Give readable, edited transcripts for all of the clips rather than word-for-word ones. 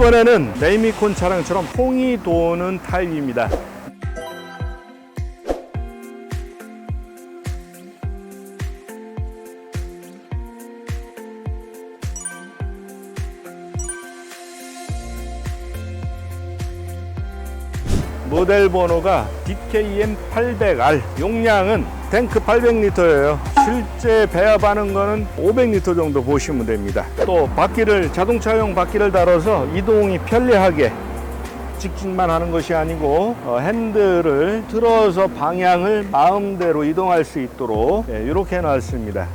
이번에는 레이미콘 차량처럼 통이 도는 타입입니다. 모델 번호가 DKM800R, 용량은 탱크 800리터예요. 실제 배합하는 거는 500리터 정도 보시면 됩니다. 또 바퀴를, 자동차용 바퀴를 달아서 이동이 편리하게 직진만 하는 것이 아니고 핸들을 틀어서 방향을 마음대로 이동할 수 있도록 이렇게 해놨습니다.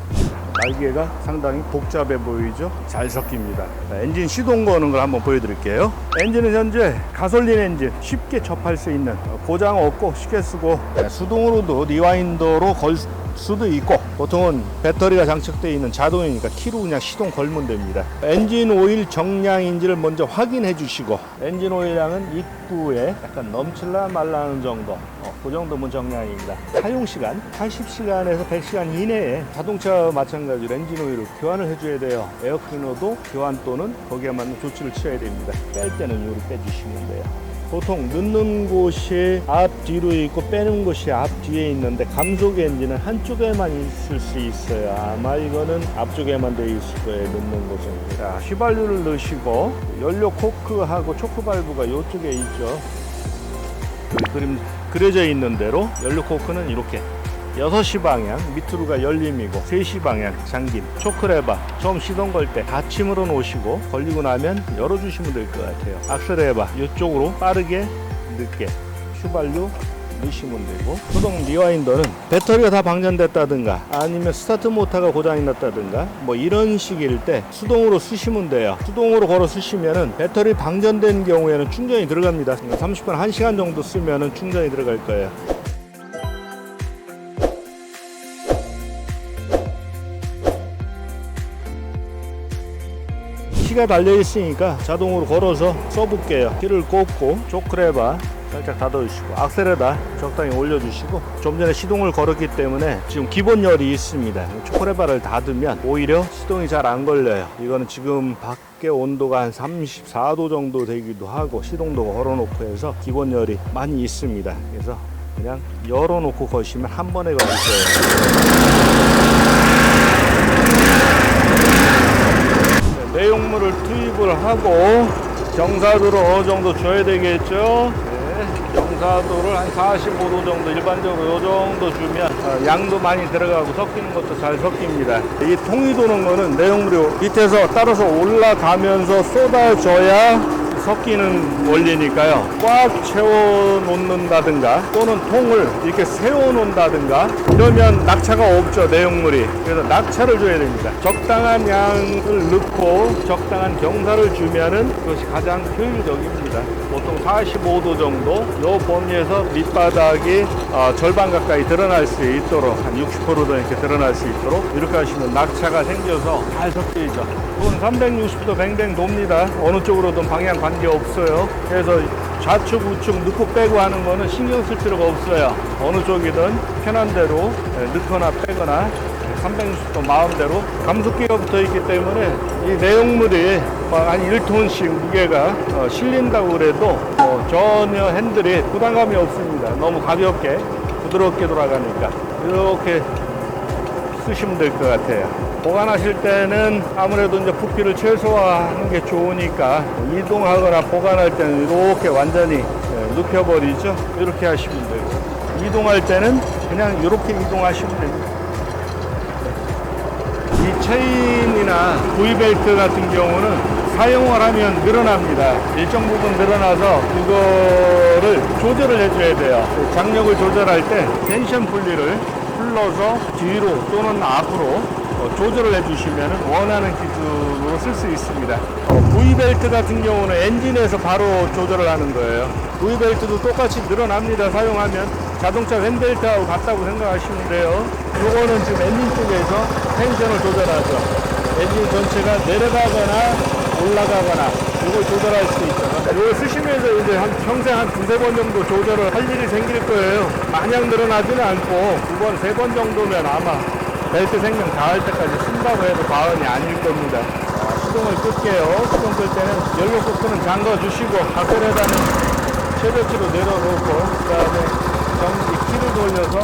날개가 상당히 복잡해 보이죠? 잘 섞입니다. 엔진 시동 거는 걸 한번 보여드릴게요. 엔진은 현재 가솔린 엔진, 쉽게 접할 수 있는, 고장 없고 쉽게 쓰고, 수동으로도 리와인더로 걸 수도 있고, 보통은 배터리가 장착되어 있는 자동이니까 키로 그냥 시동 걸면 됩니다. 엔진 오일 정량인지를 먼저 확인해 주시고, 엔진 오일 양은 입구에 약간 넘칠라 말라는 정도, 그 정도면 정량입니다. 사용시간 80시간에서 100시간 이내에 자동차와 마찬가지로 엔진 오일을 교환을 해줘야 돼요. 에어클리너도 교환 또는 거기에 맞는 조치를 취해야 됩니다. 뺄 때는 요리 빼주시면 돼요. 보통 넣는 곳이 앞뒤로 있고 빼는 곳이 앞뒤에 있는데, 감속 엔진은 한쪽에만 있을 수 있어요. 아마 이거는 앞쪽에만 되어 있을 거예요, 넣는 곳은. 자, 휘발유를 넣으시고, 연료 코크하고 초크 발브가 이쪽에 있죠. 그림 그려져 있는 대로 연료 코크는 이렇게 6시 방향, 밑으로가 열림이고 3시 방향 잠김. 초크레바 처음 시동 걸 때 닫힘으로 놓으시고 걸리고 나면 열어주시면 될 것 같아요. 악셀레바 이쪽으로 빠르게 늦게 휘발유 넣으시면 되고, 수동 리와인더는 배터리가 다 방전됐다든가 아니면 스타트 모터가 고장이 났다든가 뭐 이런 식일 때 수동으로 쓰시면 돼요. 수동으로 걸어 쓰시면은 배터리 방전된 경우에는 충전이 들어갑니다. 30분 1시간 정도 쓰면은 충전이 들어갈 거예요. 키가 달려 있으니까 자동으로 걸어서 써볼게요. 키를 꽂고 초크레바 살짝 닫아주시고, 악셀에다 적당히 올려주시고, 좀 전에 시동을 걸었기 때문에 지금 기본 열이 있습니다. 초크레바를 닫으면 오히려 시동이 잘 안 걸려요. 이거는 지금 밖에 온도가 한 34도 정도 되기도 하고 시동도 걸어놓고 해서 기본 열이 많이 있습니다. 그래서 그냥 열어놓고 거시면 한 번에 걸 거예요. 내용물을 투입을 하고 경사도를 어느 정도 줘야 되겠죠. 경사도를 한 45도 정도, 일반적으로 이 정도 주면 양도 많이 들어가고 섞이는 것도 잘 섞입니다. 이 통이 도는 거는 내용물이 밑에서 따라서 올라가면서 쏟아져야 섞이는 원리니까요. 꽉 채워 놓는다든가 또는 통을 이렇게 세워 놓는다든가 이러면 낙차가 없죠, 내용물이. 그래서 낙차를 줘야 됩니다. 적당한 양을 넣고 적당한 경사를 주면은 그것이 가장 효율적입니다. 보통 45도 정도 이 범위에서 밑바닥이 절반 가까이 드러날 수 있도록, 한 60%도 이렇게 드러날 수 있도록 이렇게 하시면 낙차가 생겨서 잘 섞이죠. 이건 360도 뱅뱅 돕니다. 어느 쪽으로든 방향 관계 없어요. 그래서 좌측 우측 넣고 빼고 하는 거는 신경 쓸 필요가 없어요. 어느 쪽이든 편한 대로 넣거나 빼거나 360도 마음대로. 감속기가 붙어 있기 때문에 이 내용물이 한 1톤씩 무게가 실린다고 그래도 전혀 핸들이 부담감이 없습니다. 너무 가볍게 부드럽게 돌아가니까 이렇게 쓰시면 될 것 같아요. 보관하실 때는 아무래도 이제 부피를 최소화하는 게 좋으니까 이동하거나 보관할 때는 이렇게 완전히 눕혀버리죠. 이렇게 하시면 되고, 이동할 때는 그냥 이렇게 이동하시면 됩니다. 이 체인이나 V벨트 같은 경우는 사용을 하면 늘어납니다. 일정 부분 늘어나서 그거를 조절을 해줘야 돼요. 장력을 조절할 때 텐션 분리를 풀러서 뒤로 또는 앞으로 조절을 해주시면 원하는 기준으로 쓸 수 있습니다. V벨트 같은 경우는 엔진에서 바로 조절을 하는 거예요. V벨트도 똑같이 늘어납니다. 사용하면 자동차 왼벨트하고 같다고 생각하시면 돼요. 요거는 지금 엔진 쪽에서 텐션을 조절하죠. 엔진 전체가 내려가거나 올라가거나 이걸 조절할 수 있죠. 이걸 쓰시면서 이제 평생 한 2-3번 정도 조절을 할 일이 생길 거예요. 마냥 늘어나지는 않고 2번, 3번 정도면 아마 벨트 생명 다 할 때까지 쓴다고 해도 과언이 아닐 겁니다. 시동을 끌게요. 시동 끌 때는 연료 코크는 잠궈 주시고 하늘에다는 최저치로 내려놓고 그다음에 키를 돌려서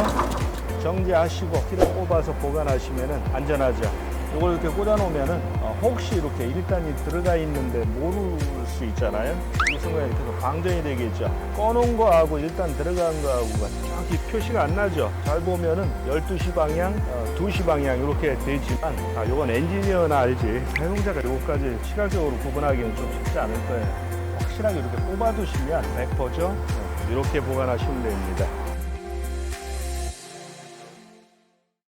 정지하시고 키를 꼽아서 보관하시면 안전하죠. 이걸 이렇게 꽂아놓으면은 혹시 이렇게 1단이 들어가 있는데 모를 수 있잖아요. 이 순간에 계속 방전이 되겠죠. 꺼놓은 거하고 1단 들어간 거하고가 정확히 표시가 안 나죠. 잘 보면은 12시 방향, 2시 방향 이렇게 되지만 이건 엔지니어나 알지 사용자가 이것까지 시각적으로 구분하기는 좀 쉽지 않을 거예요. 확실하게 이렇게 꼽아두시면 100%죠. 이렇게 보관하시면 됩니다.